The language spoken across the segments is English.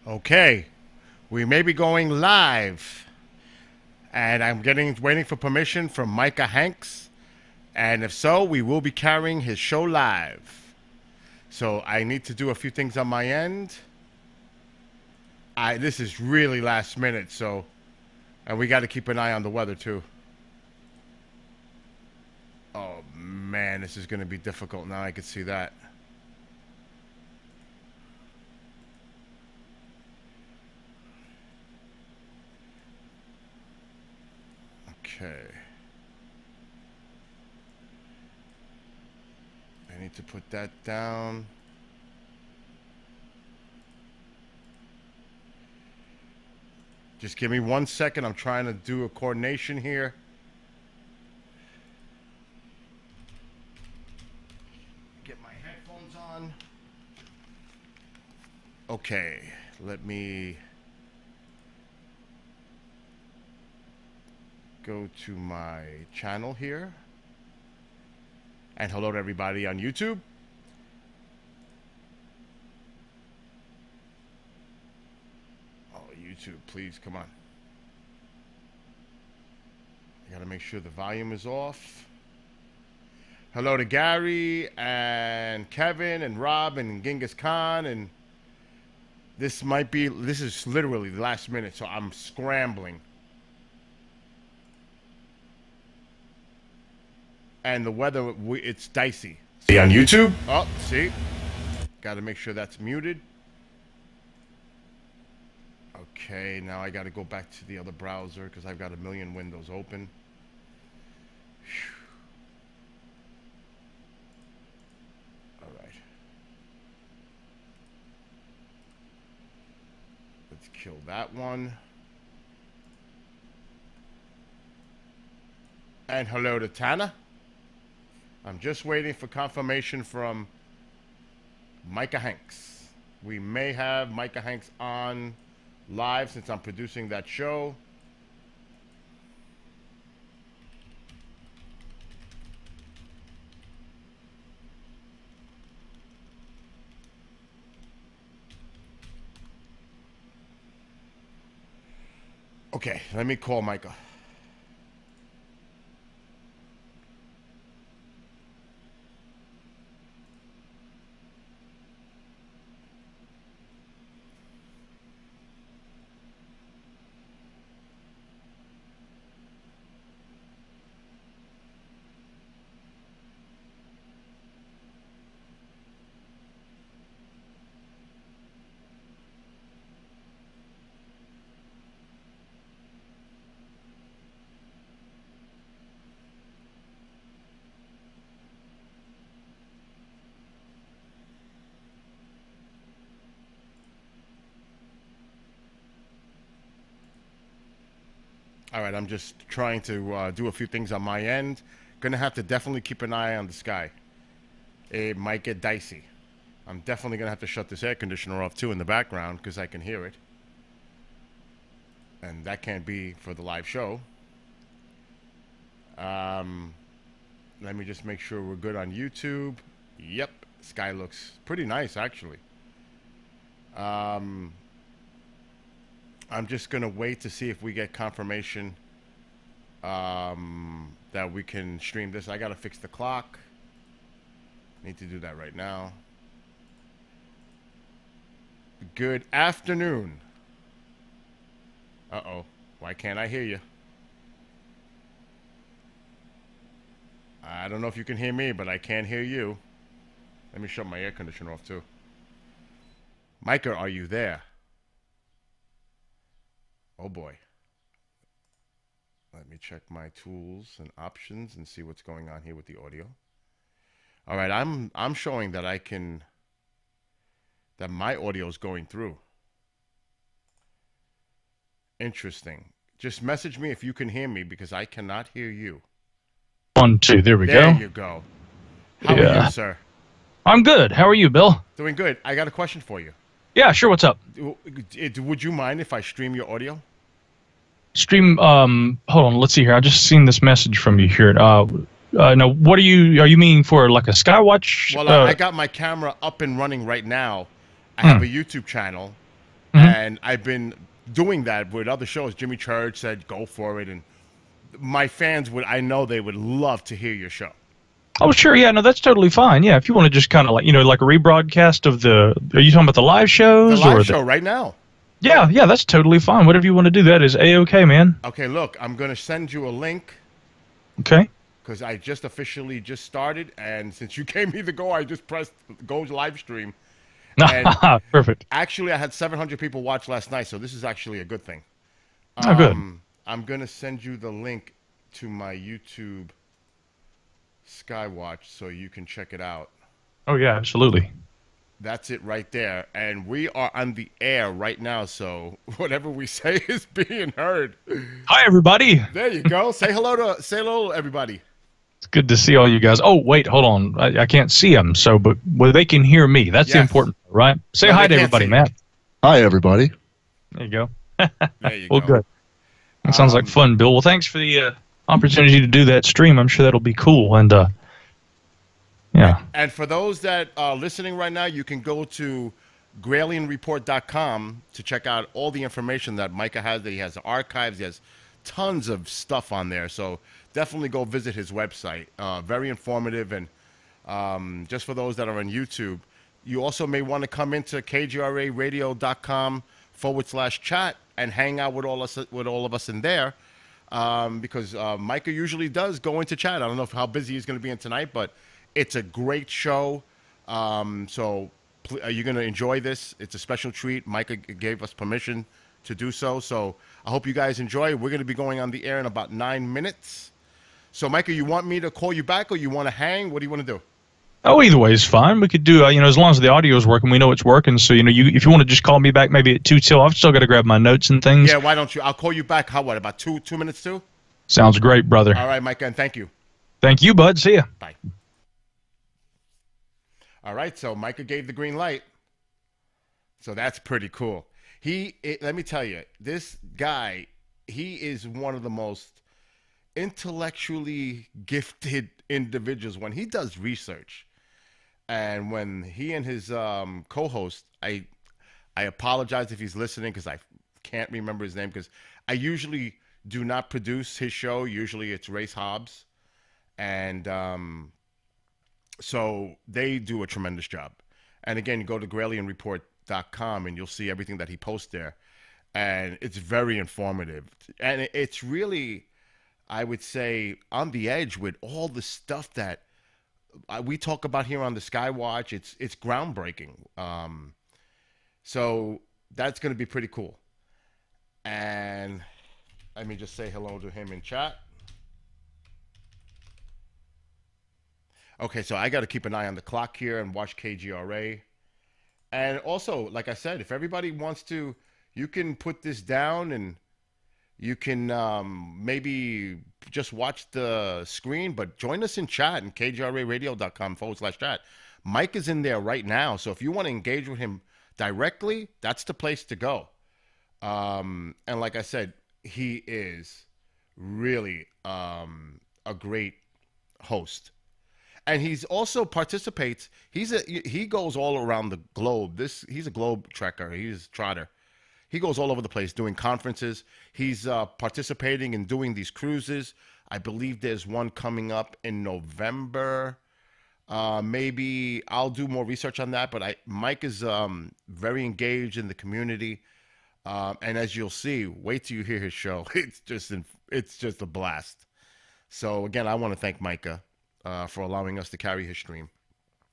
Okay, we may be going live, and I'm waiting for permission from Micah Hanks, and if so, we will be carrying his show live. So I need to do a few things on my end. This is really last minute, and we got to keep an eye on the weather too. Oh man, this is going to be difficult now. I can see that. Okay. I need to put that down. Just give me 1 second. I'm trying to do a coordination here. Get my headphones on. Okay, let me go to my channel here. And hello to everybody on YouTube. Oh, YouTube, please, come on. I gotta make sure the volume is off. Hello to Gary and Kevin and Rob and Genghis Khan, and this is literally the last minute, so I'm scrambling. And the weather, it's dicey. See on YouTube? Oh, see? Got to make sure that's muted. Okay, now I got to go back to the other browser because I've got a million windows open. Whew. All right. Let's kill that one. And hello to Tana. I'm just waiting for confirmation from Micah Hanks. We may have Micah Hanks on live since I'm producing that show. Okay, let me call Micah. All right, I'm just trying to do a few things on my end. Gonna have to definitely keep an eye on the sky. It might get dicey. I'm definitely gonna have to shut this air conditioner off too in the background because I can hear it. And that can't be for the live show. Let me just make sure we're good on YouTube. Yep, sky looks pretty nice actually. I'm just going to wait to see if we get confirmation that we can stream this. I got to fix the clock. Need to do that right now. Good afternoon. Uh-oh. Why can't I hear you? I don't know if you can hear me, but I can't hear you. Let me shut my air conditioner off too. Micah, are you there? Oh boy. Let me check my tools and options and see what's going on here with the audio. All right, I'm showing that that my audio is going through. Interesting. Just message me if you can hear me because I cannot hear you. 1, 2, there we go. There you go. How are you, sir? I'm good. How are you, Bill? Doing good. I got a question for you. Yeah, sure. What's up? Would you mind if I stream your audio? Stream. Hold on. Let's see here. I just seen this message from you here. No. What are you meaning for? Like a Skywatch? Well, I got my camera up and running right now. I have a YouTube channel, Hmm. And I've been doing that with other shows. Jimmy Church said, go for it. And my fans I know they would love to hear your show. Oh, sure. Yeah, no, that's totally fine. Yeah, if you want to just kind of like, like a rebroadcast of the, are you talking about the live The shows live or the, show right now. yeah, yeah, that's totally fine. Whatever you want to do, that is A-okay, man. Okay, look, I'm going to send you a link Okay. because I just officially just started. And since you gave me the go, I just pressed go live stream. And Perfect. actually, I had 700 people watch last night, so this is actually a good thing. Oh, good. I'm going to send you the link to my YouTube Skywatch so you can check it out. Oh, yeah, absolutely. That's it right there. And we are on the air right now, so whatever we say is being heard. Hi, everybody. There you go. Say hello, everybody. It's good to see all you guys. Oh, wait, hold on. I can't see them, but well, they can hear me. That's the Yes. important part, right? Say No, hi they to can't everybody, see you. Matt. Hi, everybody. There you go. There you Well, go. good. That sounds like fun, Bill. Well, thanks for the opportunity to do that stream. I'm sure that'll be cool. And, yeah. And for those that are listening right now, you can go to GralianReport.com to check out all the information that Micah has. That he has archives. He has tons of stuff on there. So definitely go visit his website. Very informative. And just for those that are on YouTube, you also may want to come into KGRARadio.com/chat and hang out with all of us in there. Because Micah usually does go into chat. I don't know how busy he's going to be in tonight, but it's a great show. So you're going to enjoy this. It's a special treat. Micah gave us permission to do so. So I hope you guys enjoy. We're going to be going on the air in about 9 minutes. So, Micah, you want me to call you back or you want to hang? What do you want to do? Oh, either way is fine. We could do, as long as the audio is working, we know it's working. So, if you want to just call me back maybe at 2 till, I've still got to grab my notes and things. Yeah, why don't you? I'll call you back. How, about 2 minutes too? Sounds great, brother. All right, Micah, and thank you. Thank you, bud. See ya. Bye. All right, so Micah gave the green light. So that's pretty cool. Let me tell you, this guy, he is one of the most intellectually gifted individuals. When he does research, and when he and his co-host, I apologize if he's listening because I can't remember his name, because I usually do not produce his show. Usually it's Race Hobbs. And so they do a tremendous job. And again, you go to GralianReport.com and you'll see everything that he posts there. And it's very informative. And it's really, I would say, on the edge with all the stuff that we talk about here on the Skywatch. It's groundbreaking. So that's going to be pretty cool. And let me just say hello to him in chat. Okay, so I got to keep an eye on the clock here and watch KGRA. And also, like I said, if everybody wants to, you can put this down and you can maybe just watch the screen, but join us in chat in kgraradio.com/chat. Mike is in there right now, so if you want to engage with him directly, that's the place to go. And like I said, he is really a great host. And he's also participates. He goes all around the globe. He's a globe trekker. He's a trotter. He goes all over the place doing conferences. He's participating in doing these cruises. I believe there's one coming up in November. Maybe I'll do more research on that. But Mike is very engaged in the community. And as you'll see, wait till you hear his show. It's just a blast. So again, I want to thank Micah for allowing us to carry his stream.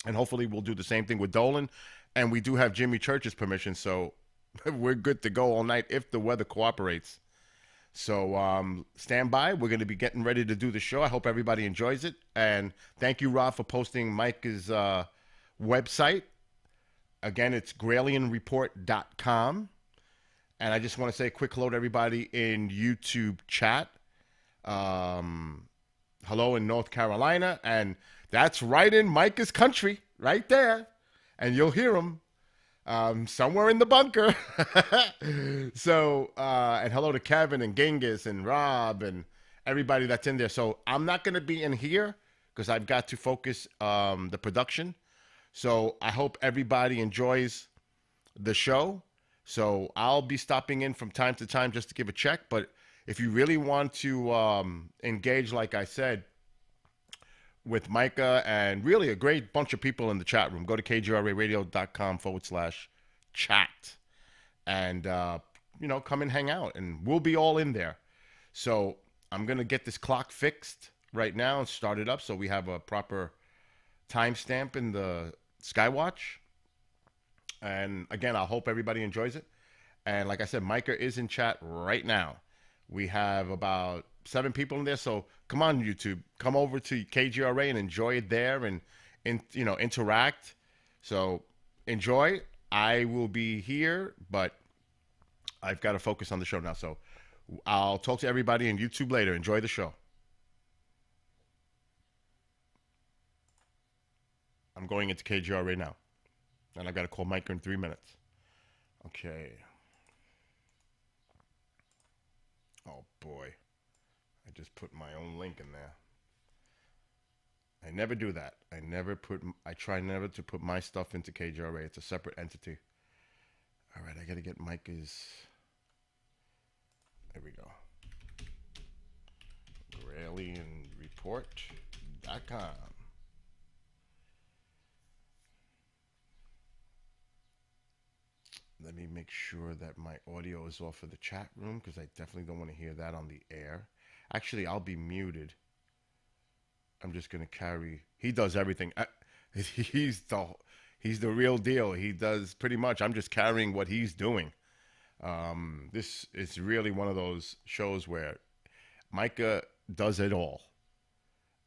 And hopefully we'll do the same thing with Dolan. And we do have Jimmy Church's permission, so we're good to go all night if the weather cooperates. So stand by. We're going to be getting ready to do the show. I hope everybody enjoys it. And thank you, Rob, for posting Micah's website. Again, it's GralianReport.com. And I just want to say a quick hello to everybody in YouTube chat. Hello in North Carolina. And that's right in Micah's country, right there. And you'll hear him somewhere in the bunker. So, and hello to Kevin and Genghis and Rob and everybody that's in there. So I'm not going to be in here because I've got to focus the production. So I hope everybody enjoys the show. So I'll be stopping in from time to time just to give a check. But if you really want to engage, like I said, with Micah and really a great bunch of people in the chat room, go to kgraradio.com/chat and, come and hang out. And we'll be all in there. So I'm going to get this clock fixed right now and start it up so we have a proper timestamp in the Skywatch. And again, I hope everybody enjoys it. And like I said, Micah is in chat right now. We have about 7 people in there. So come on, YouTube. Come over to KGRA and enjoy it there and interact. So enjoy. I will be here, but I've got to focus on the show now. So I'll talk to everybody on YouTube later. Enjoy the show. I'm going into KGRA now. And I've got to call Micah in 3 minutes. Okay. Oh, boy. I just put my own link in there. I never do that. I try never to put my stuff into KGRA. It's a separate entity. All right, I got to get Micah's. There we go. GralianReport.com. Let me make sure that my audio is off of the chat room because I definitely don't want to hear that on the air. Actually, I'll be muted. I'm just going to carry. He does everything. He's the real deal. He does pretty much. I'm just carrying what he's doing. This is really one of those shows where Micah does it all.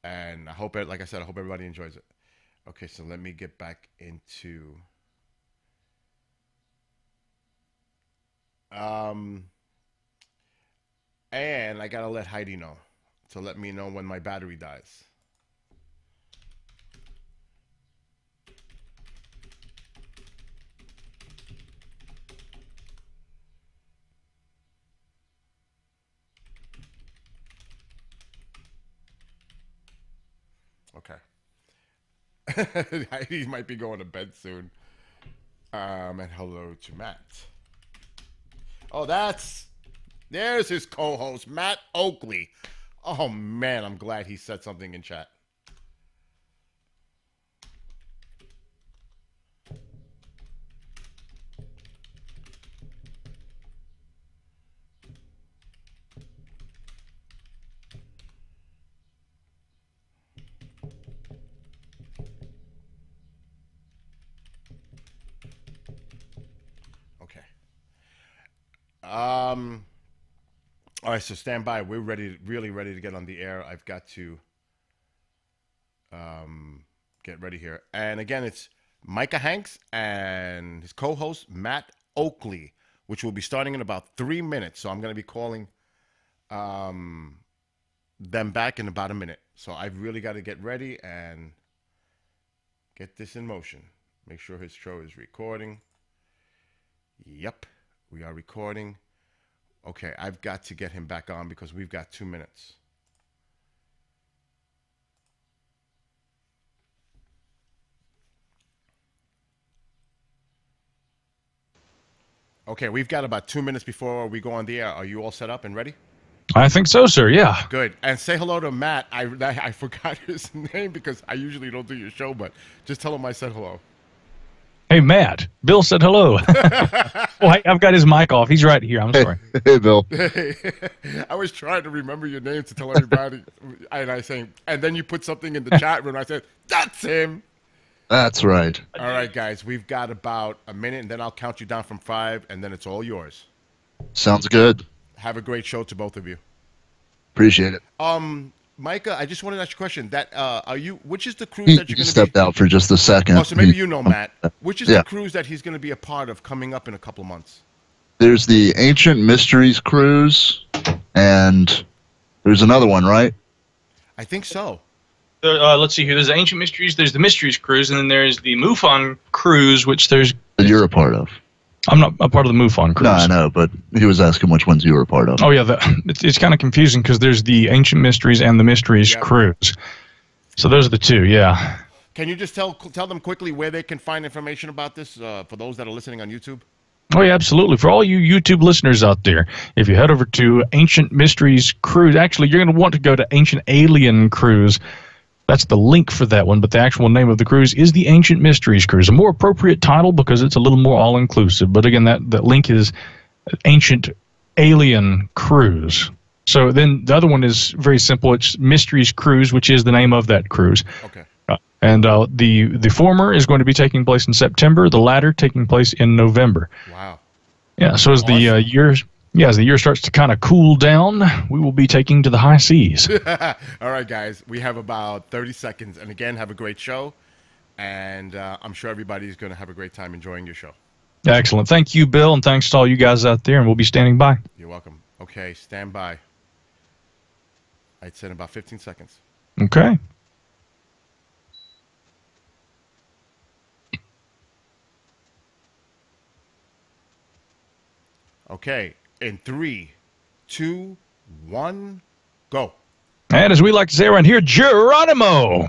And I hope, like I said, I hope everybody enjoys it. Okay, so let me get back into... and I gotta let Heidi know to let me know when my battery dies. Okay. Heidi might be going to bed soon. And hello to Matt. Oh, there's his co-host, Matt Oakley. Oh, man, I'm glad he said something in chat. Okay. All right, so stand by. We're really ready to get on the air. I've got to get ready here. And again, it's Micah Hanks and his co-host, Matt Oakley, which will be starting in about 3 minutes. So I'm going to be calling them back in about a minute. So I've really got to get ready and get this in motion. Make sure his show is recording. Yep, we are recording. Okay, I've got to get him back on because we've got 2 minutes. Okay, we've got about 2 minutes before we go on the air. Are you all set up and ready? I think so, sir. Yeah. Good. And say hello to Matt. I forgot his name because I usually don't do your show, but just tell him I said hello. Hey, Matt. Bill said hello. Oh, I've got his mic off. He's right here. I'm sorry. Hey, Bill. Hey, I was trying to remember your name to tell everybody, and then you put something in the chat room. I said, "That's him." That's right. All right, guys, we've got about a minute, and then I'll count you down from 5, and then it's all yours. Sounds good. Have a great show to both of you. Appreciate it. Micah, I just wanted to ask you a question. Which is the cruise that you're going to be? Stepped out for just a second. Oh, so maybe you know, Matt. Which is the cruise that he's going to be a part of coming up in a couple of months? There's the Ancient Mysteries cruise, and there's another one, right? I think so. Let's see here. There's the Ancient Mysteries, there's the Mysteries cruise, and then there's the MUFON cruise, which there's... That you're a part of. I'm not a part of the MUFON cruise. No, I know, but he was asking which ones you were a part of. Oh, yeah. It's kind of confusing because there's the Ancient Mysteries and the Mysteries cruise. So those are the two, yeah. Can you just tell them quickly where they can find information about this for those that are listening on YouTube? Oh, yeah, absolutely. For all you YouTube listeners out there, if you head over to Ancient Mysteries Cruise, actually, you're going to want to go to Ancient Alien Cruise. That's the link for that one, but the actual name of the cruise is the Ancient Mysteries Cruise. A more appropriate title because it's a little more all-inclusive. But again, that link is Ancient Alien Cruise. So then the other one is very simple. It's Mysteries Cruise, which is the name of that cruise. Okay. And the former is going to be taking place in September, the latter taking place in November. Wow. Yeah, so as the year starts to kind of cool down, we will be taking to the high seas. All right, guys. We have about 30 seconds. And again, have a great show. And I'm sure everybody's going to have a great time enjoying your show. Excellent. Thank you, Bill, and thanks to all you guys out there, and we'll be standing by. You're welcome. Okay, stand by. I'd say in about 15 seconds. Okay. Okay, in 3, 2, 1, go. And as we like to say around here, Geronimo.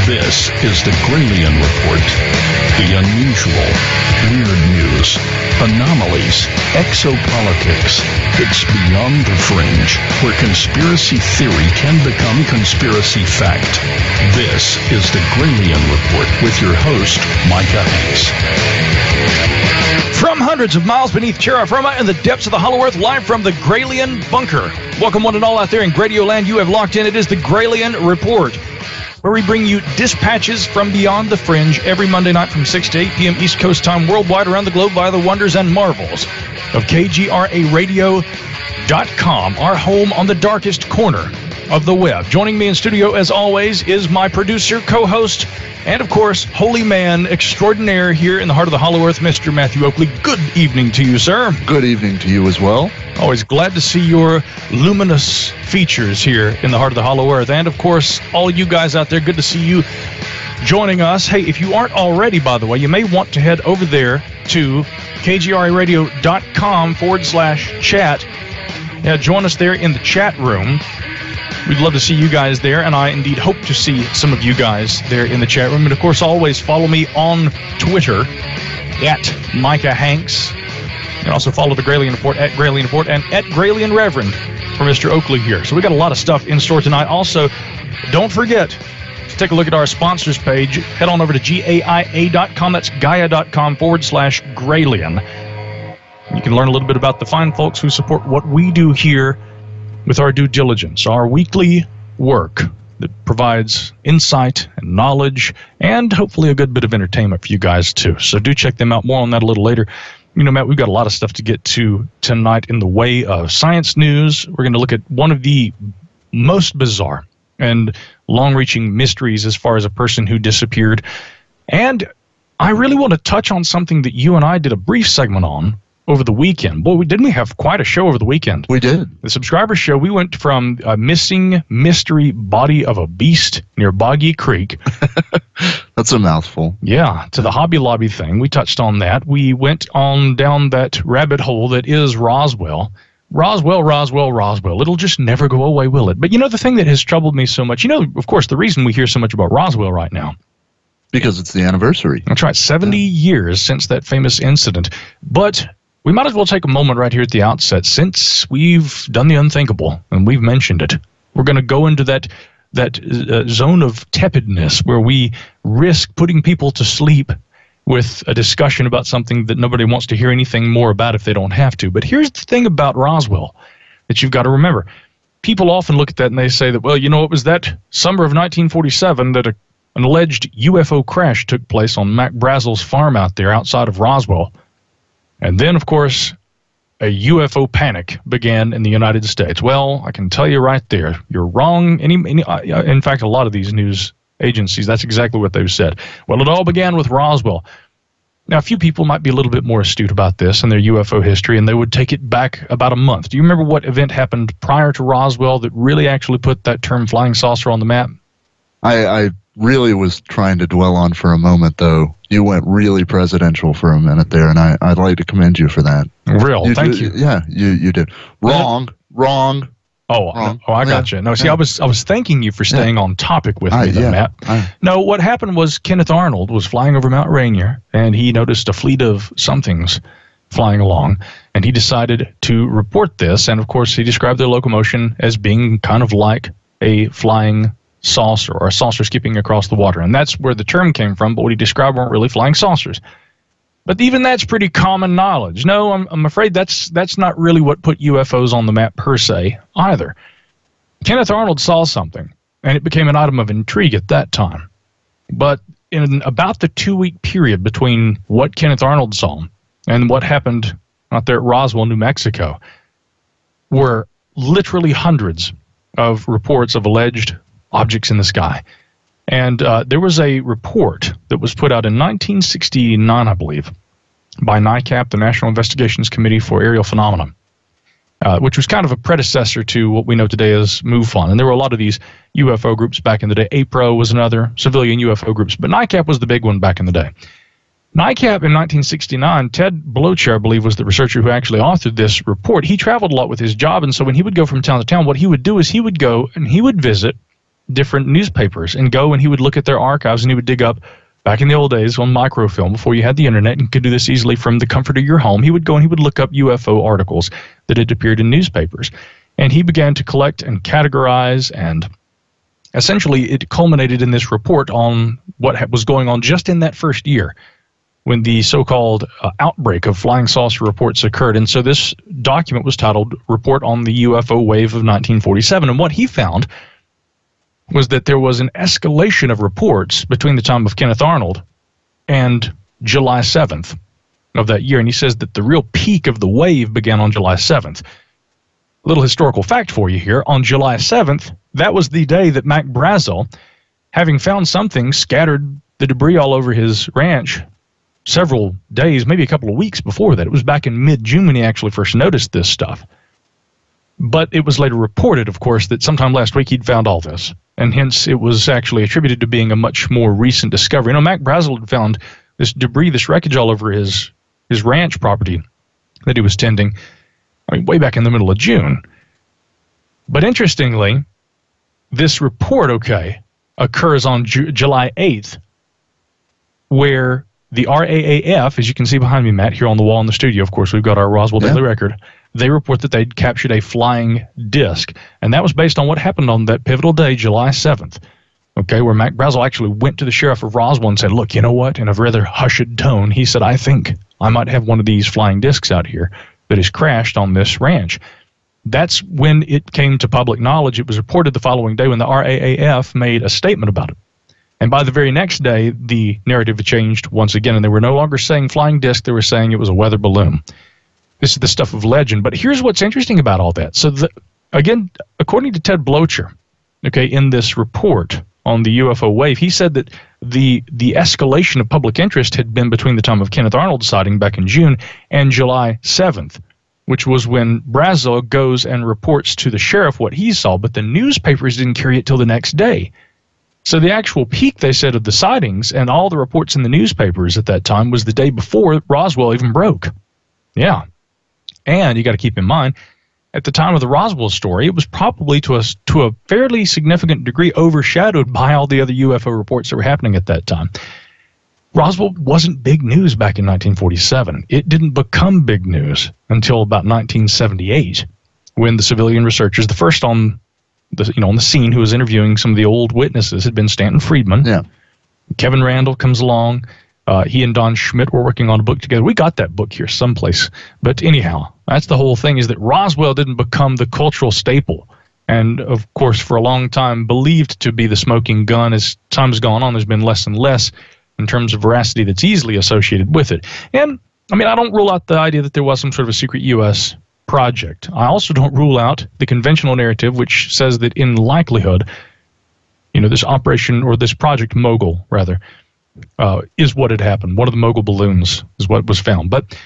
This is the Gralian Report. The unusual, weird news, anomalies, exopolitics. It's beyond the fringe, where conspiracy theory can become conspiracy fact. This is the Gralian Report with your host, Micah Hanks. From hundreds of miles beneath terra firma in the depths of the Hollow Earth, live from the Gralian Bunker. Welcome one and all out there in Gradio Land. You have locked in. It is the Gralian Report, where we bring you dispatches from beyond the fringe every Monday night from 6 to 8 p.m. East Coast time worldwide around the globe via the wonders and marvels of KGRAradio.com, our home on the darkest corner of the web. Joining me in studio, as always, is my producer, co-host, and, of course, holy man extraordinaire here in the heart of the Hollow Earth, Mr. Matthew Oakley. Good evening to you, sir. Good evening to you as well. Always glad to see your luminous features here in the heart of the Hollow Earth. And, of course, all you guys out there, good to see you joining us. Hey, if you aren't already, by the way, you may want to head over there to kgraradio.com/chat. Join us there in the chat room. We'd love to see you guys there, and I indeed hope to see some of you guys there in the chat room. And, of course, always follow me on Twitter, at Micah Hanks. You can also follow the Gralian Report at Gralian Report and at Gralian Reverend for Mr. Oakley here. So we got a lot of stuff in store tonight. Also, don't forget to take a look at our sponsors page. Head on over to GAIA.com. That's Gaia.com/Gralian. You can learn a little bit about the fine folks who support what we do here with our due diligence, our weekly work that provides insight and knowledge and hopefully a good bit of entertainment for you guys too. So do check them out. More on that a little later. You know, Matt, we've got a lot of stuff to get to tonight in the way of science news. We're going to look at one of the most bizarre and long-reaching mysteries as far as a person who disappeared. And I really want to touch on something that you and I did a brief segment on over the weekend. Boy, didn't we have quite a show over the weekend? We did. The subscriber show, we went from a missing mystery body of a beast near Boggy Creek. That's a mouthful. Yeah, to the Hobby Lobby thing. We touched on that. We went on down that rabbit hole that is Roswell. Roswell. It'll just never go away, will it? But you know, the thing that has troubled me so much, you know, of course, the reason we hear so much about Roswell right now. Because it's the anniversary. That's right, 70 years since that famous incident. But we might as well take a moment right here at the outset, since we've done the unthinkable and we've mentioned it. We're going to go into that zone of tepidness where we risk putting people to sleep with a discussion about something that nobody wants to hear anything more about if they don't have to. But here's the thing about Roswell that you've got to remember. People often look at that and they say that, well, you know, it was that summer of 1947 that an alleged UFO crash took place on Mac Brazel's farm out there outside of Roswell. And then, of course, a UFO panic began in the United States. Well, I can tell you right there, you're wrong. In fact, a lot of these news agencies, that's exactly what they've said. Well, it all began with Roswell. Now, a few people might be a little bit more astute about this in their UFO history, and they would take it back about a month. Do you remember what event happened prior to Roswell that really actually put that term flying saucer on the map? I really was trying to dwell on for a moment, though. You went really presidential for a minute there, and I'd like to commend you for that. Thank you. Yeah, you did. Wrong. I got you. No, see, I was thanking you for staying on topic with me, Matt. No, what happened was Kenneth Arnold was flying over Mount Rainier, and he noticed a fleet of somethings flying along, and he decided to report this. And of course, he described their locomotion as being kind of like a flying saucer, or a saucer skipping across the water, and that's where the term came from. But what he described weren't really flying saucers. But even that's pretty common knowledge. No, I'm afraid that's not really what put UFOs on the map per se either. Kenneth Arnold saw something, and it became an item of intrigue at that time. But in about the 2-week period between what Kenneth Arnold saw and what happened out there at Roswell, New Mexico, were literally hundreds of reports of alleged objects in the sky. And there was a report that was put out in 1969, I believe, by NICAP, the National Investigations Committee for Aerial Phenomena, which was kind of a predecessor to what we know today as MUFON. And there were a lot of these UFO groups back in the day. APRO was another, civilian UFO groups, but NICAP was the big one back in the day. NICAP in 1969, Ted Blocher, I believe, was the researcher who actually authored this report. He traveled a lot with his job, and so when he would go from town to town, what he would do is he would go and he would visit different newspapers and go and he would look at their archives, and he would dig up, back in the old days on microfilm before you had the internet and could do this easily from the comfort of your home, he would go and he would look up UFO articles that had appeared in newspapers. And he began to collect and categorize, and essentially it culminated in this report on what was going on just in that first year when the so-called outbreak of flying saucer reports occurred. And so this document was titled Report on the UFO Wave of 1947. And what he found was that there was an escalation of reports between the time of Kenneth Arnold and July 7th of that year. And he says that the real peak of the wave began on July 7th. A little historical fact for you here. On July 7th, that was the day that Mac Brazel, having found something, scattered the debris all over his ranch several days, maybe a couple of weeks before that. It was back in mid-June when he actually first noticed this stuff. But it was later reported, of course, that sometime last week he'd found all this. And hence it was actually attributed to being a much more recent discovery. You know, Mac Brazel had found this debris, this wreckage all over his ranch property that he was tending, way back in the middle of June. But interestingly, this report, occurs on July 8th, where the RAAF, as you can see behind me, Matt, here on the wall in the studio, of course, we've got our Roswell Daily Record. They report that they'd captured a flying disc, and that was based on what happened on that pivotal day, July 7th, where Mac Brazel actually went to the sheriff of Roswell and said, look, you know what, in a rather hushed tone, he said, I think I might have one of these flying discs out here that has crashed on this ranch. That's when it came to public knowledge. It was reported the following day when the RAAF made a statement about it. And by the very next day, the narrative had changed once again, and they were no longer saying flying disc, they were saying it was a weather balloon. This is the stuff of legend. But here's what's interesting about all that. So, again, according to Ted Blocher, in this report on the UFO wave, he said that the escalation of public interest had been between the time of Kenneth Arnold's sighting back in June and July 7th, which was when Brazel goes and reports to the sheriff what he saw, but the newspapers didn't carry it till the next day. So the actual peak, they said, of the sightings and all the reports in the newspapers at that time was the day before Roswell even broke. Yeah. And you got to keep in mind, at the time of the Roswell story, it was probably to a fairly significant degree overshadowed by all the other UFO reports that were happening at that time. Roswell wasn't big news back in 1947. It didn't become big news until about 1978, when the civilian researchers, the first on the scene who was interviewing some of the old witnesses, had been Stanton Friedman. Yeah. Kevin Randall comes along. He and Don Schmidt were working on a book together. We got that book here someplace. But anyhow, that's the whole thing, is that Roswell didn't become the cultural staple. And, of course, for a long time believed to be the smoking gun. As time has gone on, there's been less and less in terms of veracity that's easily associated with it. And, I don't rule out the idea that there was some sort of a secret U.S. project. I also don't rule out the conventional narrative, which says that in likelihood, this operation, or this Project Mogul, rather, is what had happened. One of the mogul balloons is what was found. But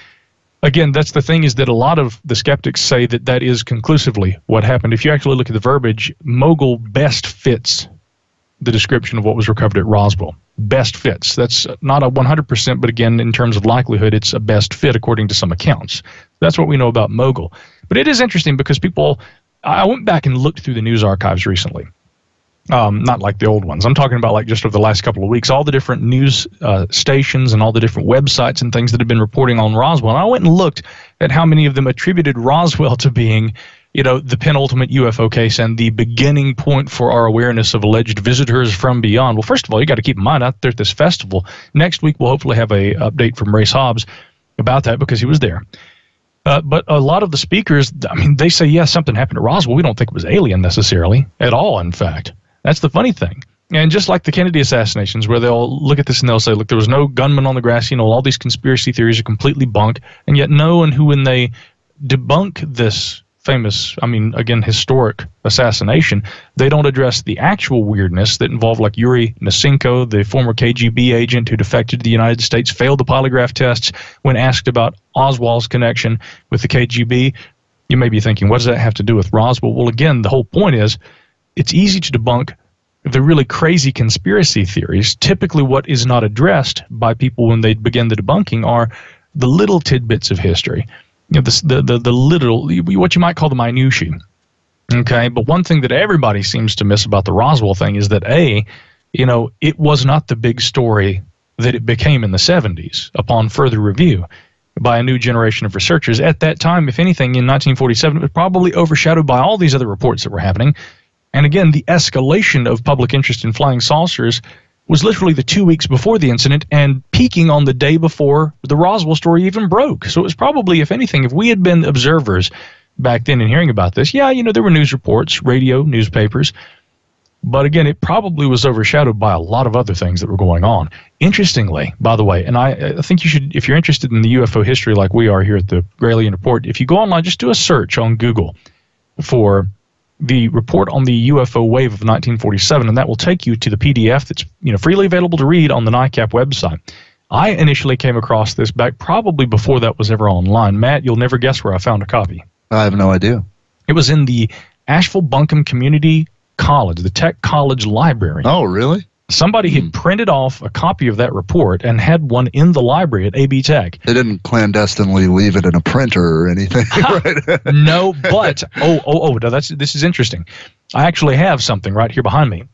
again, that's the thing, is that a lot of the skeptics say that that is conclusively what happened. If you actually look at the verbiage, mogul best fits the description of what was recovered at Roswell. Best fits. That's not a 100%, but again, in terms of likelihood, it's a best fit according to some accounts. That's what we know about mogul. But it is interesting because I went back and looked through the news archives recently. Not like the old ones. I'm talking about like just over the last couple of weeks, all the different news stations and all the different websites and things that have been reporting on Roswell. And I went and looked at how many of them attributed Roswell to being, the penultimate UFO case and the beginning point for our awareness of alleged visitors from beyond. Well, first of all, you got to keep in mind out there at this festival. Next week, we'll hopefully have a update from Race Hobbs about that because he was there. But a lot of the speakers, they say, yes, something happened at Roswell. We don't think it was alien necessarily at all, in fact. That's the funny thing. And just like the Kennedy assassinations, where they'll look at this and they'll say, look, there was no gunman on the grass, all these conspiracy theories are completely bunk. And yet no one who, when they debunk this famous, historic assassination, they don't address the actual weirdness that involved like Yuri Nasenko, the former KGB agent who defected to the United States, failed the polygraph tests when asked about Oswald's connection with the KGB. You may be thinking, what does that have to do with Roswell? Well, again, the whole point is, it's easy to debunk the really crazy conspiracy theories. Typically what is not addressed by people when they begin the debunking are the little tidbits of history, the little, what you might call the minutiae. Okay, but one thing that everybody seems to miss about the Roswell thing is that it was not the big story that it became in the 70s upon further review by a new generation of researchers. At that time, if anything, in 1947, it was probably overshadowed by all these other reports that were happening. And again, the escalation of public interest in flying saucers was literally the 2 weeks before the incident and peaking on the day before the Roswell story even broke. So it was probably, if anything, if we had been observers back then and hearing about this, there were news reports, radio, newspapers. But again, it probably was overshadowed by a lot of other things that were going on. Interestingly, by the way, and I think you should, if you're interested in the UFO history like we are here at the Gralien Report, if you go online, just do a search on Google for the report on the UFO wave of 1947, and that will take you to the PDF that's freely available to read on the NICAP website. I initially came across this back probably before that was ever online. Matt, you'll never guess where I found a copy. I have no idea. It was in the Asheville Buncombe Community College, the Tech College Library. Oh, really? Somebody had printed off a copy of that report and had one in the library at AB Tech. They didn't clandestinely leave it in a printer or anything, right? No, but no, this is interesting. I actually have something right here behind me.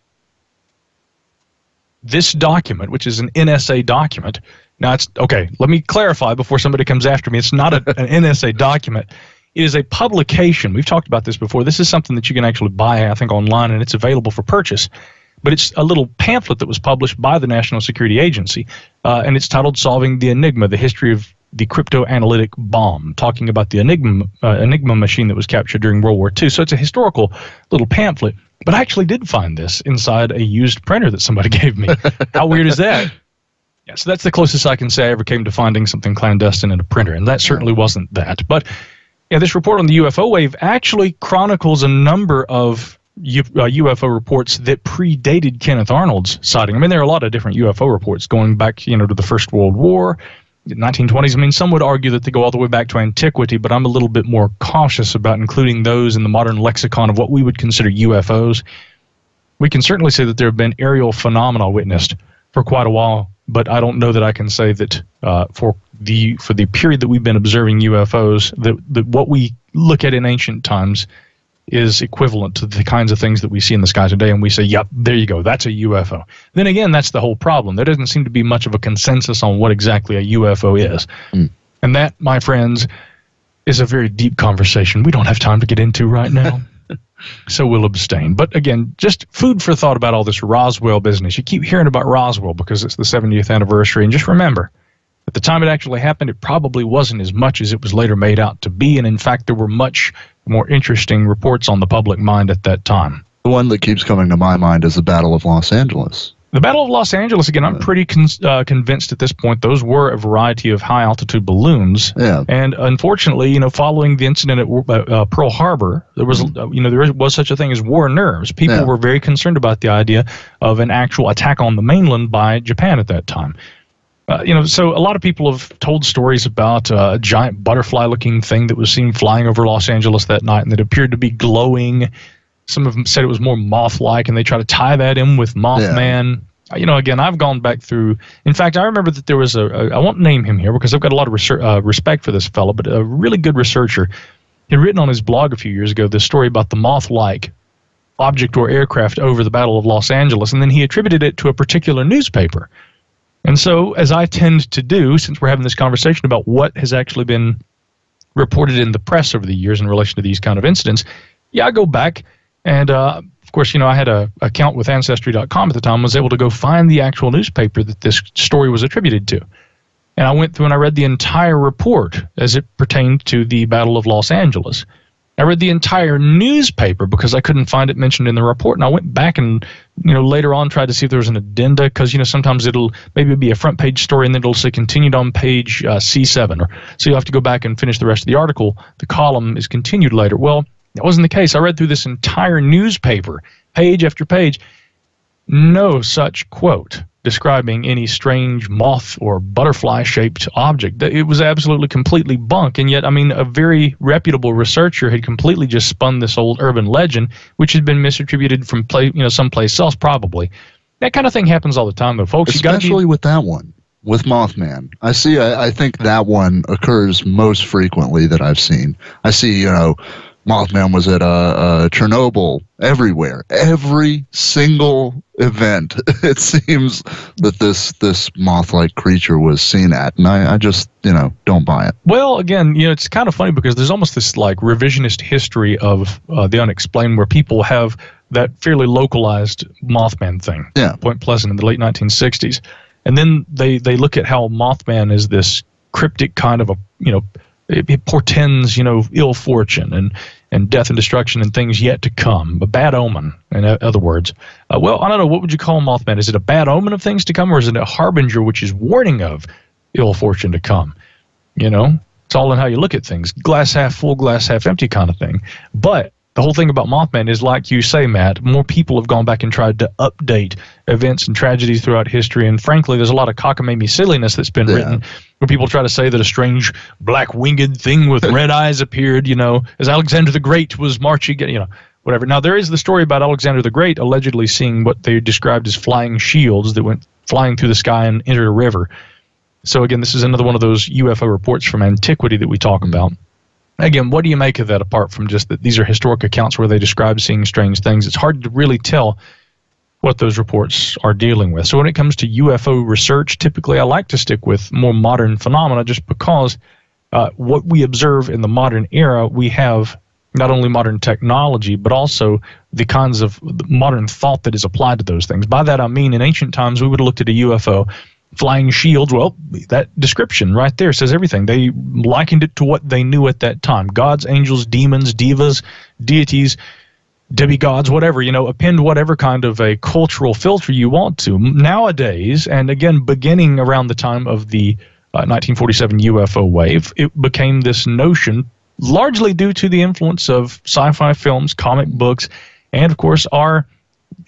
This document, which is an NSA document. Now, it's okay. Let me clarify before somebody comes after me. It's not an NSA document. It is a publication. We've talked about this before. This is something that you can actually buy, I think, online, and it's available for purchase. But it's a little pamphlet that was published by the National Security Agency, and it's titled Solving the Enigma, the History of the Cryptoanalytic Bomb, talking about the Enigma machine that was captured during World War II. So it's a historical little pamphlet. But I actually did find this inside a used printer that somebody gave me. How weird is that? Yeah, so that's the closest I can say I ever came to finding something clandestine in a printer, and that certainly wasn't that. But this report on the UFO wave actually chronicles a number of UFO reports that predated Kenneth Arnold's sighting. There are a lot of different UFO reports going back, to the First World War, the 1920s. Some would argue that they go all the way back to antiquity, but I'm a little bit more cautious about including those in the modern lexicon of what we would consider UFOs. We can certainly say that there have been aerial phenomena witnessed for quite a while, but I don't know that I can say that for the period that we've been observing UFOs, that what we look at in ancient times is equivalent to the kinds of things that we see in the sky today, and we say, yep, there you go, that's a UFO. Then again, that's the whole problem. There doesn't seem to be much of a consensus on what exactly a UFO is. And that, my friends, is a very deep conversation we don't have time to get into right now. So we'll abstain. But again, just food for thought about all this Roswell business. You keep hearing about Roswell because it's the 70th anniversary, and just remember, at the time it actually happened, it probably wasn't as much as it was later made out to be, and in fact, there were much more interesting reports on the public mind at that time. The one that keeps coming to my mind is the Battle of Los Angeles. The Battle of Los Angeles, again, I'm pretty convinced at this point those were a variety of high-altitude balloons. Yeah. And unfortunately, following the incident at Pearl Harbor, there was, there was such a thing as war nerves. People were very concerned about the idea of an actual attack on the mainland by Japan at that time. So a lot of people have told stories about a giant butterfly-looking thing that was seen flying over Los Angeles that night and that appeared to be glowing. Some of them said it was more moth-like, and they try to tie that in with Mothman. Yeah. Again, I've gone back through. In fact, I remember that there was I won't name him here because I've got a lot of respect for this fellow, but a really good researcher had written on his blog a few years ago this story about the moth-like object or aircraft over the Battle of Los Angeles, and then he attributed it to a particular newspaper. And so, as I tend to do, since we're having this conversation about what has actually been reported in the press over the years in relation to these kind of incidents, I go back and, of course, I had an account with Ancestry.com at the time, was able to go find the actual newspaper that this story was attributed to. And I went through and I read the entire report as it pertained to the Battle of Los Angeles. I read the entire newspaper because I couldn't find it mentioned in the report, and I went back and later on tried to see if there was an addenda because sometimes it'll maybe be a front page story and then it'll say continued on page C7, so you'll have to go back and finish the rest of the article. The column is continued later. Well, that wasn't the case. I read through this entire newspaper, page after page, no such quote describing any strange moth or butterfly-shaped object. It was absolutely completely bunk, and yet, a very reputable researcher had completely just spun this old urban legend, which had been misattributed from someplace else probably. That kind of thing happens all the time, though, folks. Especially with that one, with Mothman. I think that one occurs most frequently that I've seen. I see, Mothman was at Chernobyl, everywhere. Every single event, it seems that this moth-like creature was seen at, and I just, don't buy it. Well, again, it's kind of funny because there's almost this revisionist history of the unexplained where people have that fairly localized Mothman thing. Yeah. Point Pleasant in the late 1960s. And then they look at how Mothman is this cryptic kind of it portends, ill fortune and death and destruction and things yet to come, a bad omen, in other words. Well, I don't know, what would you call Mothman? Is it a bad omen of things to come, or is it a harbinger which is warning of ill fortune to come? It's all in how you look at things. Glass half full, glass half empty kind of thing. But the whole thing about Mothman is, like you say, Matt, more people have gone back and tried to update events and tragedies throughout history. And frankly, there's a lot of cockamamie silliness that's been written where people try to say that a strange black winged thing with red eyes appeared, as Alexander the Great was marching, whatever. Now, there is the story about Alexander the Great allegedly seeing what they described as flying shields that went flying through the sky and entered a river. So again, this is another one of those UFO reports from antiquity that we talk about. Again, what do you make of that apart from just that these are historic accounts where they describe seeing strange things? It's hard to really tell what those reports are dealing with. So when it comes to UFO research, typically I like to stick with more modern phenomena just because what we observe in the modern era, we have not only modern technology, but also the kinds of modern thought that is applied to those things. By that I mean, in ancient times, we would have looked at a UFO, flying shields. Well, that description right there says everything. They likened it to what they knew at that time. Gods, angels, demons, divas, deities, demigods, whatever, append whatever kind of a cultural filter you want to. Nowadays, and again, beginning around the time of the 1947 UFO wave, it became this notion, largely due to the influence of sci-fi films, comic books, and of course our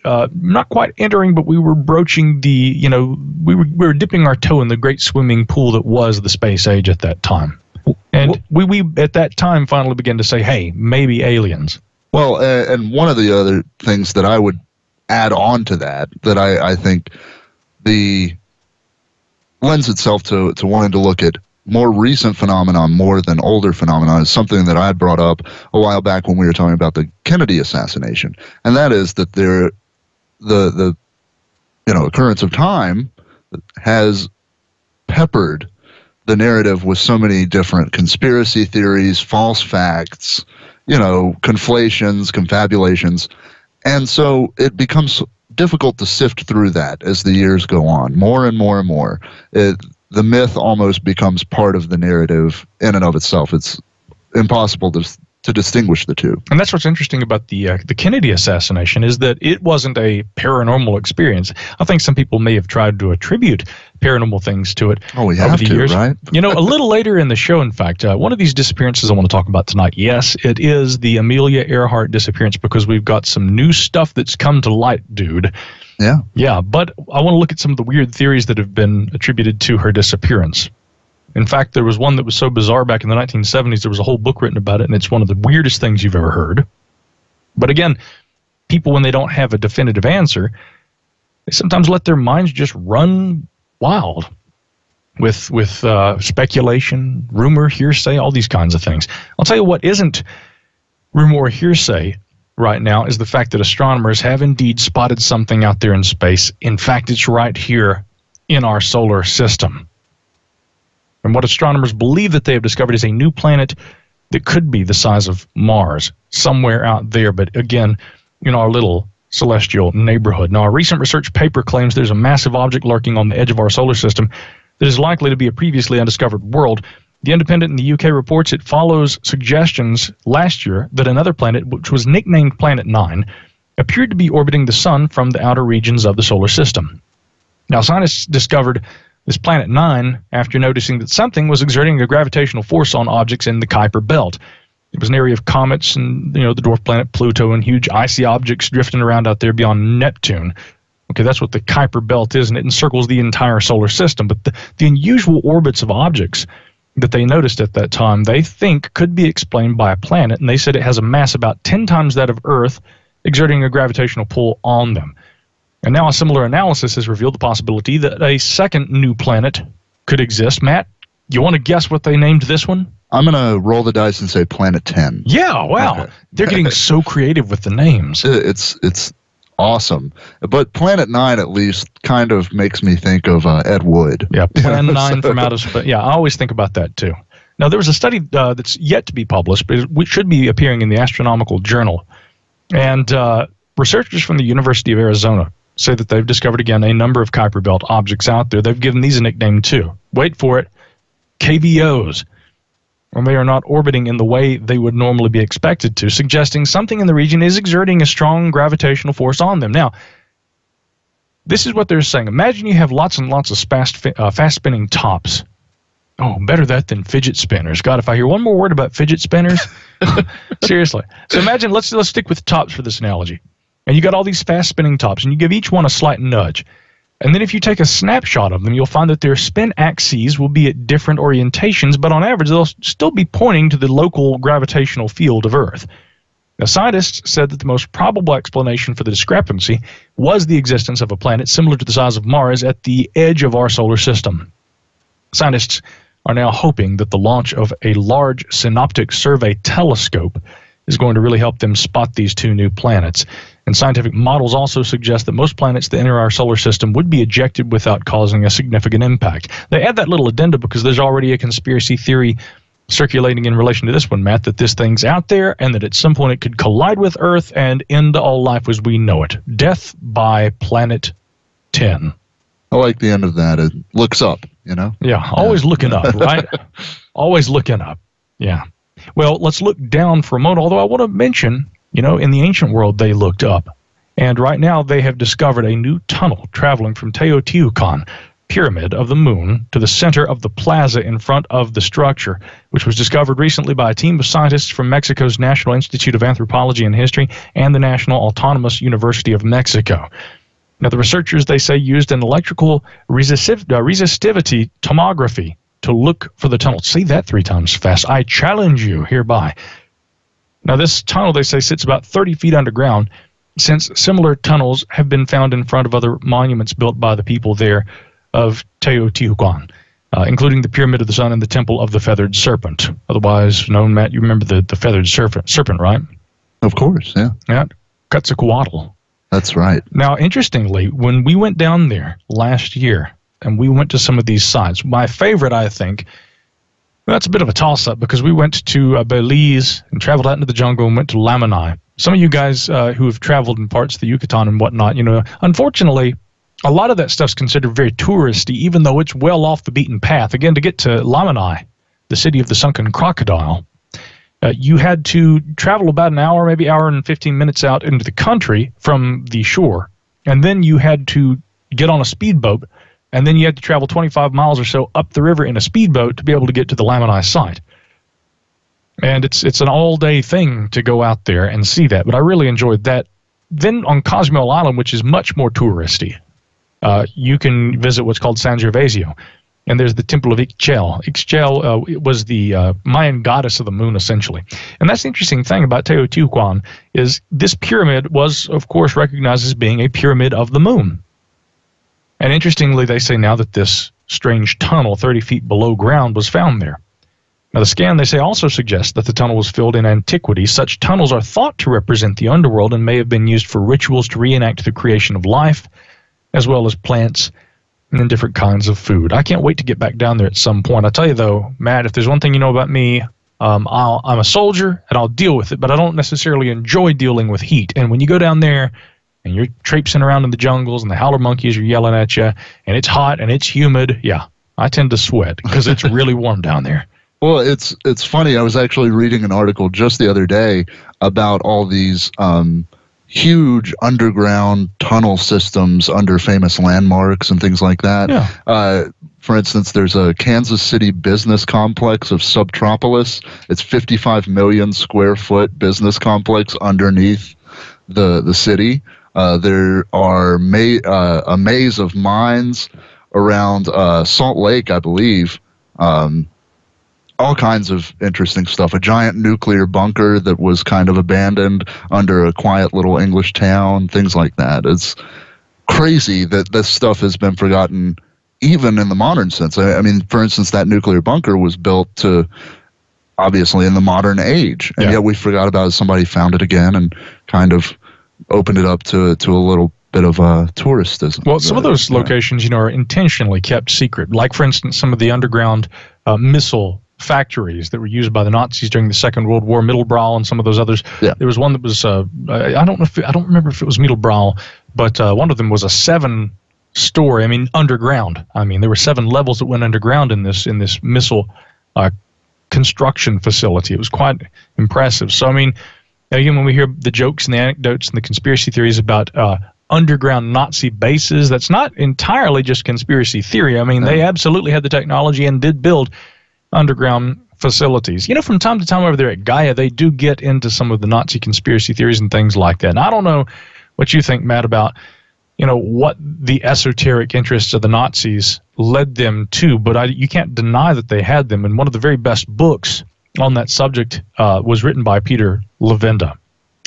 not quite entering, but we were broaching we were dipping our toe in the great swimming pool that was the space age at that time. And we at that time finally began to say, hey, maybe aliens. Well, and one of the other things that I would add on to that I think lends itself to wanting to look at more recent phenomenon more than older phenomena is something that I had brought up a while back when we were talking about the Kennedy assassination. And that is that the occurrence of time has peppered the narrative with so many different conspiracy theories, false facts, conflations, confabulations. And so it becomes difficult to sift through that as the years go on, more and more and more. The myth almost becomes part of the narrative in and of itself. It's impossible to to distinguish the two. And that's what's interesting about the Kennedy assassination, is that it wasn't a paranormal experience. I think some people may have tried to attribute paranormal things to it We over have the to, years. right? A little later in the show, in fact, one of these disappearances I want to talk about tonight, yes, it is the Amelia Earhart disappearance, because we've got some new stuff that's come to light, dude. Yeah. Yeah, but I want to look at some of the weird theories that have been attributed to her disappearance. In fact, there was one that was so bizarre back in the 1970s, there was a whole book written about it, and it's one of the weirdest things you've ever heard. But again, people, when they don't have a definitive answer, they sometimes let their minds just run wild with speculation, rumor, hearsay, all these kinds of things. I'll tell you what isn't rumor or hearsay right now is the fact that astronomers have indeed spotted something out there in space. In fact, it's right here in our solar system. And what astronomers believe that they have discovered is a new planet that could be the size of Mars, somewhere out there, but again, in our little celestial neighborhood. Now, a recent research paper claims there's a massive object lurking on the edge of our solar system that is likely to be a previously undiscovered world. The Independent in the UK reports it follows suggestions last year that another planet, which was nicknamed Planet 9, appeared to be orbiting the Sun from the outer regions of the solar system. Now, scientists discovered this Planet 9 after noticing that something was exerting a gravitational force on objects in the Kuiper Belt. It was an area of comets and, the dwarf planet Pluto and huge icy objects drifting around out there beyond Neptune. Okay, that's what the Kuiper Belt is, and it encircles the entire solar system. But the unusual orbits of objects that they noticed at that time, they think could be explained by a planet, and they said it has a mass about 10 times that of Earth, exerting a gravitational pull on them. And now a similar analysis has revealed the possibility that a second new planet could exist. Matt, you want to guess what they named this one? I'm going to roll the dice and say Planet 10. Yeah, wow. Okay. They're getting so creative with the names. It's awesome. But Planet 9 at least kind of makes me think of Ed Wood. Yeah, Plan 9 from outer space. Yeah, I always think about that too. Now, there was a study that's yet to be published, but it should be appearing in the Astronomical Journal. And researchers from the University of Arizona say that they've discovered, again, a number of Kuiper Belt objects out there. They've given these a nickname too. Wait for it, KBOs. When they are not orbiting in the way they would normally be expected to, suggesting something in the region is exerting a strong gravitational force on them. Now, this is what they're saying. Imagine you have lots and lots of fast-spinning tops. Oh, better that than fidget spinners. God, if I hear one more word about fidget spinners, seriously. So imagine, let's stick with tops for this analogy. And you got all these fast-spinning tops, and you give each one a slight nudge. And then if you take a snapshot of them, you'll find that their spin axes will be at different orientations, but on average, they'll still be pointing to the local gravitational field of Earth. Now, scientists said that the most probable explanation for the discrepancy was the existence of a planet similar to the size of Mars at the edge of our solar system. Scientists are now hoping that the launch of a large synoptic survey telescope is going to really help them spot these two new planets. And scientific models also suggest that most planets that enter our solar system would be ejected without causing a significant impact. They add that little addenda because there's already a conspiracy theory circulating in relation to this one, Matt, that this thing's out there and that at some point it could collide with Earth and end all life as we know it. Death by Planet 10. I like the end of that. It looks up, Yeah, always looking up, right? Always looking up. Yeah. Well, let's look down for a moment, although I want to mention, in the ancient world, they looked up. And right now, they have discovered a new tunnel traveling from Teotihuacan, Pyramid of the Moon, to the center of the plaza in front of the structure, which was discovered recently by a team of scientists from Mexico's National Institute of Anthropology and History and the National Autonomous University of Mexico. Now, the researchers, they say, used an electrical resistivity tomography to look for the tunnel. Say that 3 times fast. I challenge you hereby. Now, this tunnel, they say, sits about 30 feet underground, since similar tunnels have been found in front of other monuments built by the people there of Teotihuacan, including the Pyramid of the Sun and the Temple of the Feathered Serpent, otherwise known, Matt, you remember the feathered serpent, right? Of course, yeah. Yeah, Quetzalcoatl. That's right. Now, interestingly, when we went down there last year and we went to some of these sites, my favorite, I think, that's a bit of a toss-up because we went to Belize and traveled out into the jungle and went to Lamani. Some of you guys who have traveled in parts of the Yucatan and whatnot, unfortunately, a lot of that stuff's considered very touristy, even though it's well off the beaten path. Again, to get to Lamani, the city of the sunken crocodile, You had to travel about an hour, maybe hour and 15 minutes out into the country from the shore. And then you had to get on a speedboat, and then you had to travel 25 miles or so up the river in a speedboat to be able to get to the Lamanai site. And it's an all-day thing to go out there and see that, but I really enjoyed that. Then on Cozumel Island, which is much more touristy, you can visit what's called San Gervasio. And there's the Temple of Ixchel. Ixchel was the Mayan goddess of the moon, essentially. And that's the interesting thing about Teotihuacan is this pyramid was, of course, recognized as being a pyramid of the moon. And interestingly, they say now that this strange tunnel 30 feet below ground was found there. Now, the scan, they say, also suggests that the tunnel was filled in antiquity. Such tunnels are thought to represent the underworld and may have been used for rituals to reenact the creation of life, as well as plants and different kinds of food. I can't wait to get back down there at some point. I'll tell you, though, Matt, if there's one thing you know about me, I'm a soldier, and I'll deal with it, but I don't necessarily enjoy dealing with heat. And when you go down there and you're traipsing around in the jungles and the howler monkeys are yelling at you, and it's hot and it's humid, yeah, I tend to sweat because it's really warm down there. Well, it's funny. I was actually reading an article just the other day about all these huge underground tunnel systems under famous landmarks and things like that. Yeah. For instance, there's a Kansas City business complex of Subtropolis. It's 55 million square foot business complex underneath the city. There are a maze of mines around Salt Lake, I believe. All kinds of interesting stuff. A giant nuclear bunker that was kind of abandoned under a quiet little English town, things like that. It's crazy that this stuff has been forgotten even in the modern sense. I mean, for instance, that nuclear bunker was built to obviously in the modern age, and yet we forgot about it. Somebody found it again and kind of opened it up to a little bit of touristism. Well, some of those locations, are intentionally kept secret. Like, for instance, some of the underground missile factories that were used by the Nazis during the Second World War, Mittelbrau and some of those others. Yeah. There was one that was I don't remember if it was Mittelbrau, but one of them was a 7-story, underground. There were 7 levels that went underground in this missile construction facility. It was quite impressive. So again, when we hear the jokes and the anecdotes and the conspiracy theories about underground Nazi bases, that's not entirely just conspiracy theory. They absolutely had the technology and did build underground facilities. From time to time over there at Gaia, they do get into some of the Nazi conspiracy theories and things like that. And I don't know what you think, Matt, about, what the esoteric interests of the Nazis led them to, but you can't deny that they had them. And one of the very best books on that subject was written by Peter Levenda,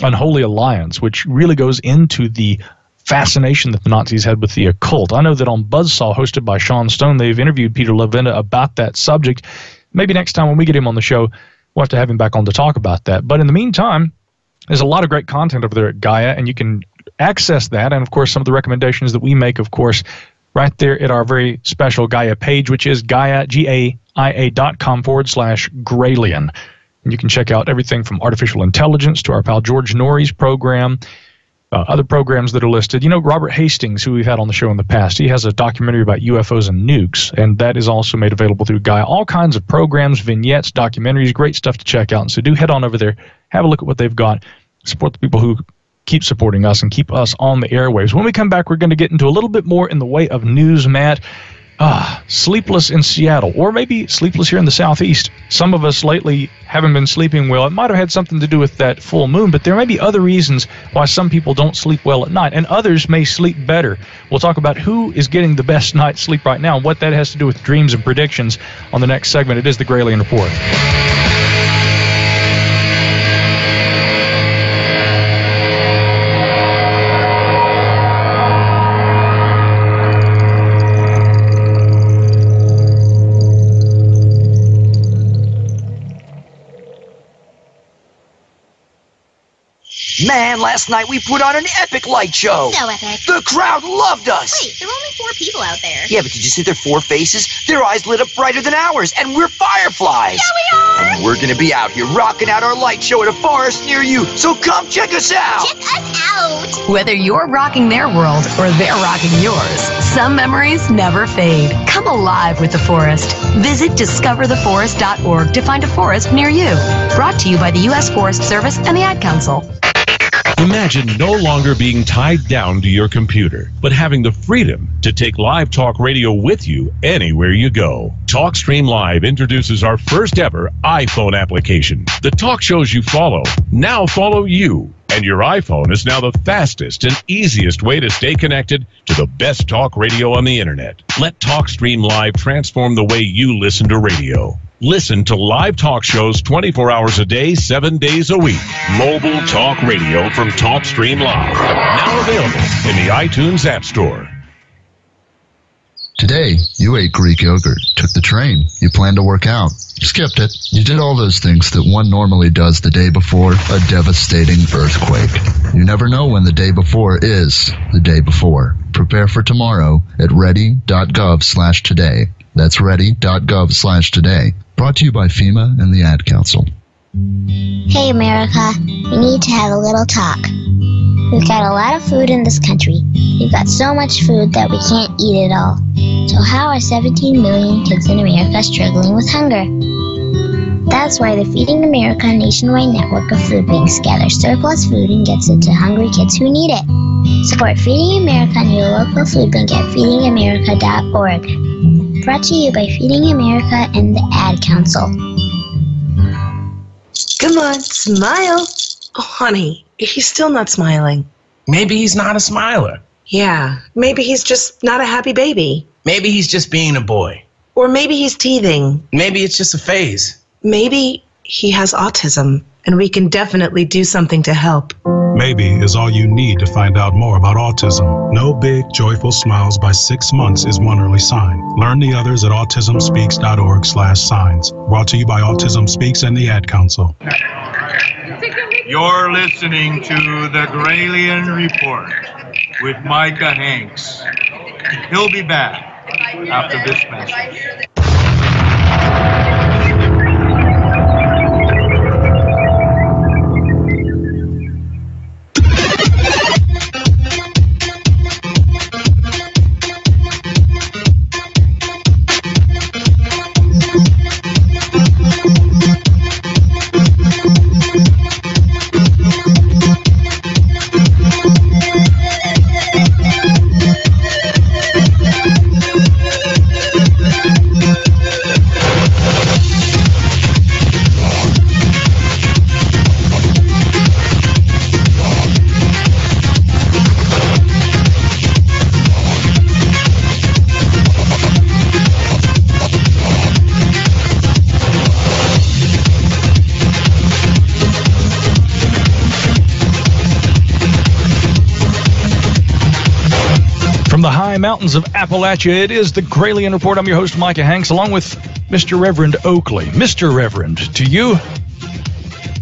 Unholy Alliance, which really goes into the fascination that the Nazis had with the occult. I know that on Buzzsaw, hosted by Sean Stone, they've interviewed Peter Levenda about that subject. Maybe next time when we get him on the show, we'll have to have him back on to talk about that. But in the meantime, there's a lot of great content over there at Gaia, and you can access that. And, of course, some of the recommendations that we make, of course, right there at our very special Gaia page, which is Gaia, GAIA.com/Gralien. And you can check out everything from artificial intelligence to our pal George Norrie's program, other programs that are listed. Robert Hastings, who we've had on the show in the past, he has a documentary about UFOs and nukes, and that is also made available through Gaia. All kinds of programs, vignettes, documentaries, great stuff to check out. And so do head on over there, have a look at what they've got, support the people who keep supporting us and keep us on the airwaves. When we come back, we're going to get into a little bit more in the way of news, Matt. Sleepless in Seattle, or maybe sleepless here in the Southeast. Some of us lately haven't been sleeping well. It might have had something to do with that full moon, but there may be other reasons why some people don't sleep well at night, and others may sleep better. We'll talk about who is getting the best night's sleep right now and what that has to do with dreams and predictions on the next segment. It is the Gralien Report. Man, last night we put on an epic light show. So epic. The crowd loved us. Wait, there were only 4 people out there. Yeah, but did you see their 4 faces? Their eyes lit up brighter than ours, and we're fireflies. Yeah, we are. And we're gonna be out here rocking out our light show at a forest near you, so come check us out. Check us out. Whether you're rocking their world or they're rocking yours, some memories never fade. Come alive with the forest. Visit discovertheforest.org to find a forest near you. Brought to you by the U.S. Forest Service and the Ad Council. Imagine no longer being tied down to your computer, but having the freedom to take live talk radio with you anywhere you go. TalkStream Live introduces our first ever iPhone application. The talk shows you follow now follow you. And your iPhone is now the fastest and easiest way to stay connected to the best talk radio on the internet. Let TalkStream Live transform the way you listen to radio. Listen to live talk shows 24 hours a day, 7 days a week. Mobile talk radio from TalkStream Live. Now available in the iTunes App Store. Today, you ate Greek yogurt, took the train, you planned to work out, skipped it. You did all those things that one normally does the day before a devastating earthquake. You never know when the day before is the day before. Prepare for tomorrow at ready.gov/today. That's ready.gov/today. Brought to you by FEMA and the Ad Council. Hey America, we need to have a little talk. We've got a lot of food in this country. We've got so much food that we can't eat it all. So how are 17 million kids in America struggling with hunger? That's why the Feeding America nationwide network of food banks gathers surplus food and gets it to hungry kids who need it. Support Feeding America and your local food bank at feedingamerica.org. Brought to you by Feeding America and the Ad Council. Come on, smile. Oh, honey, he's still not smiling. Maybe he's not a smiler. Yeah, maybe he's just not a happy baby. Maybe he's just being a boy. Or maybe he's teething. Maybe it's just a phase. Maybe he has autism, and we can definitely do something to help. Maybe is all you need to find out more about autism. No big, joyful smiles by 6 months is one early sign. Learn the others at autismspeaks.org/signs. Brought to you by Autism Speaks and the Ad Council. You're listening to the Gralien Report with Micah Hanks. He'll be back after this message. Mountains of Appalachia, it is the Gralien Report. I'm your host, Micah Hanks, along with Mr. Reverend Oakley. Mr. Reverend, to you,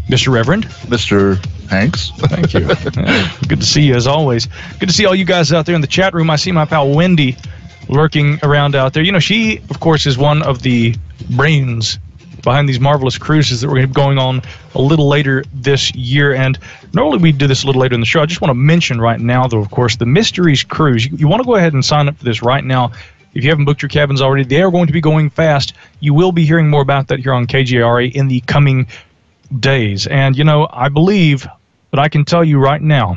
Mr. Reverend. Mr. Hanks. Thank you. Yeah, good to see you, as always. Good to see all you guys out there in the chat room. I see my pal Wendy lurking around out there. You know, she, of course, is one of the brains behind these marvelous cruises that we're going to be going on a little later this year. And normally we do this a little later in the show. I just want to mention right now, though, of course, the Mysteries Cruise. You want to go ahead and sign up for this right now. If you haven't booked your cabins already, they are going to be going fast. You will be hearing more about that here on KGRA in the coming days. And, you know, I believe that I can tell you right now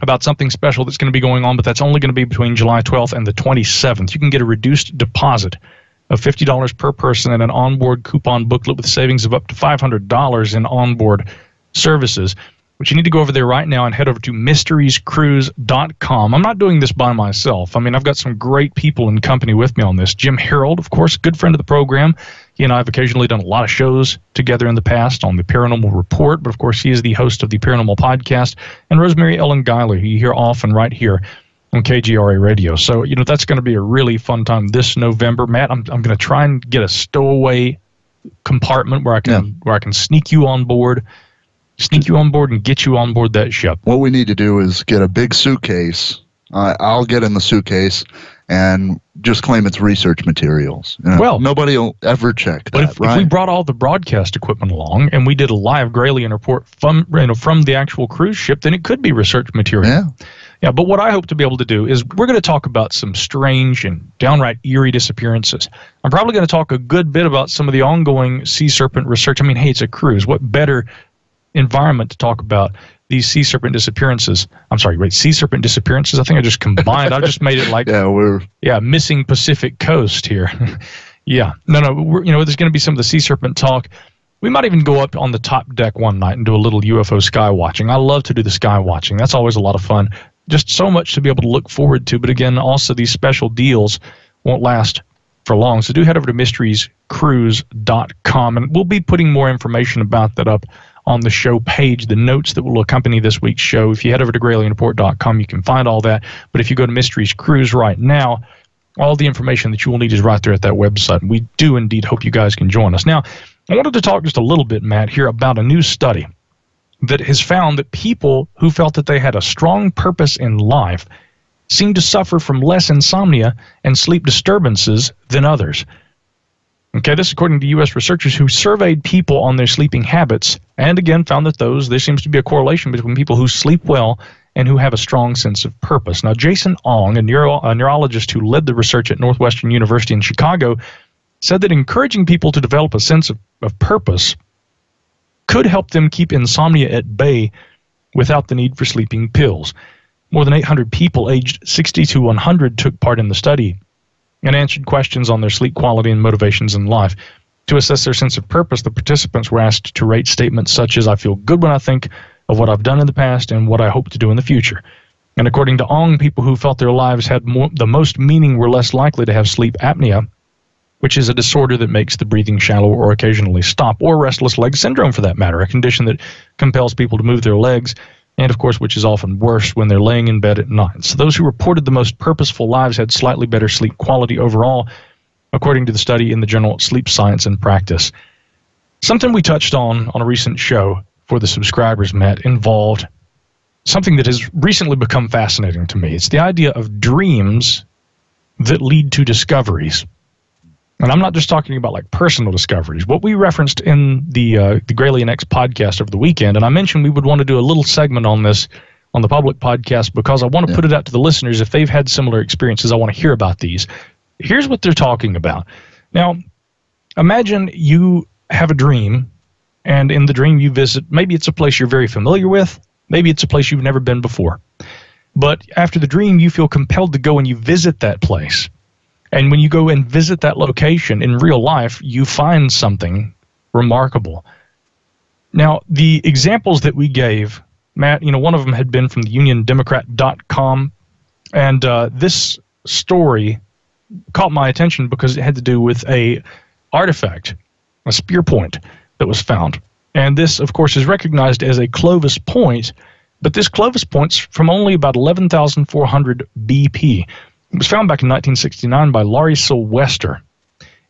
about something special that's going to be going on, but that's only going to be between July 12th and the 27th. You can get a reduced deposit of $50 per person and an onboard coupon booklet with savings of up to $500 in onboard services. But you need to go over there right now and head over to mysteriescruise.com. I'm not doing this by myself. I mean, I've got some great people in company with me on this. Jim Harold, of course, good friend of the program. He and I have occasionally done a lot of shows together in the past on the Paranormal Report, but of course he is the host of the Paranormal Podcast. And Rosemary Ellen Guyler, who you hear often right here on KGRA Radio. So, you know, that's going to be a really fun time this November. Matt, I'm going to try and get a stowaway compartment where I can sneak you on board sneak you on board and get you on board that ship. What we need to do is get a big suitcase. I'll get in the suitcase and just claim it's research materials. You know, well, nobody will ever check that, but if we brought all the broadcast equipment along and we did a live Gralien report from the actual cruise ship, then it could be research material. Yeah. Yeah, but what I hope to be able to do is we're going to talk about some strange and downright eerie disappearances. I'm probably going to talk a good bit about some of the ongoing sea serpent research. I mean, hey, it's a cruise. What better environment to talk about these sea serpent disappearances? I'm sorry, wait, sea serpent disappearances? I think I just combined. I just made it like missing Pacific coast here. Yeah, no, there's going to be some of the sea serpent talk. We might even go up on the top deck one night and do a little UFO sky watching. I love to do the sky watching. That's always a lot of fun. Just so much to be able to look forward to. But again, also these special deals won't last for long. So do head over to mysteriescruise.com, and we'll be putting more information about that up on the show page, the notes that will accompany this week's show. If you head over to gralienreport.com, you can find all that. But if you go to Mysteries Cruise right now, all the information that you will need is right there at that website. We do indeed hope you guys can join us. Now, I wanted to talk just a little bit, Matt, here about a new study that has found that people who felt that they had a strong purpose in life seem to suffer from less insomnia and sleep disturbances than others. Okay, this according to U.S. researchers who surveyed people on their sleeping habits, and again found that there seems to be a correlation between people who sleep well and who have a strong sense of purpose. Now, Jason Ong, a neurologist who led the research at Northwestern University in Chicago, said that encouraging people to develop a sense of purpose could help them keep insomnia at bay without the need for sleeping pills. More than 800 people aged 60 to 100 took part in the study and answered questions on their sleep quality and motivations in life. To assess their sense of purpose, the participants were asked to rate statements such as, "I feel good when I think of what I've done in the past and what I hope to do in the future." And according to Ong, people who felt their lives had the most meaning were less likely to have sleep apnea, which is a disorder that makes the breathing shallow or occasionally stop, or restless leg syndrome for that matter, a condition that compels people to move their legs, and of course, which is often worse when they're laying in bed at night. So those who reported the most purposeful lives had slightly better sleep quality overall, according to the study in the journal Sleep Science and Practice. Something we touched on a recent show for the subscribers, Matt, involved something that has recently become fascinating to me. It's the idea of dreams that lead to discoveries. And I'm not just talking about like personal discoveries. What we referenced in the Gralien X podcast over the weekend, and I mentioned we would want to do a little segment on this on the public podcast because I want to put it out to the listeners. If they've had similar experiences, I want to hear about these. Here's what they're talking about. Now, imagine you have a dream, and in the dream you visit, maybe it's a place you're very familiar with, maybe it's a place you've never been before. But after the dream, you feel compelled to go and you visit that place. And when you go and visit that location in real life, you find something remarkable. Now, the examples that we gave, Matt, one of them had been from the UnionDemocrat.com, and this story caught my attention because it had to do with a artifact, a spear point that was found. And this, of course, is recognized as a Clovis point, but this Clovis point's from only about 11,400 BP. It was found back in 1969 by Laurie Sylvester,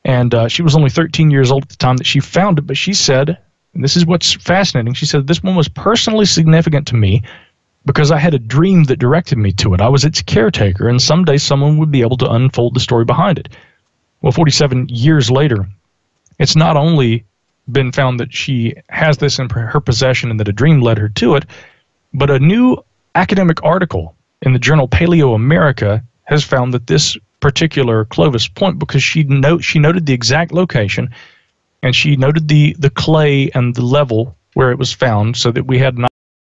and she was only 13 years old at the time that she found it, but she said, and this is what's fascinating, she said, "This one was personally significant to me because I had a dream that directed me to it. I was its caretaker, and someday someone would be able to unfold the story behind it." Well, 47 years later, it's not only been found that she has this in her possession and that a dream led her to it, but a new academic article in the journal Paleo America has found that this particular Clovis point, because she noted the exact location, and she noted the clay and the level where it was found, so that we had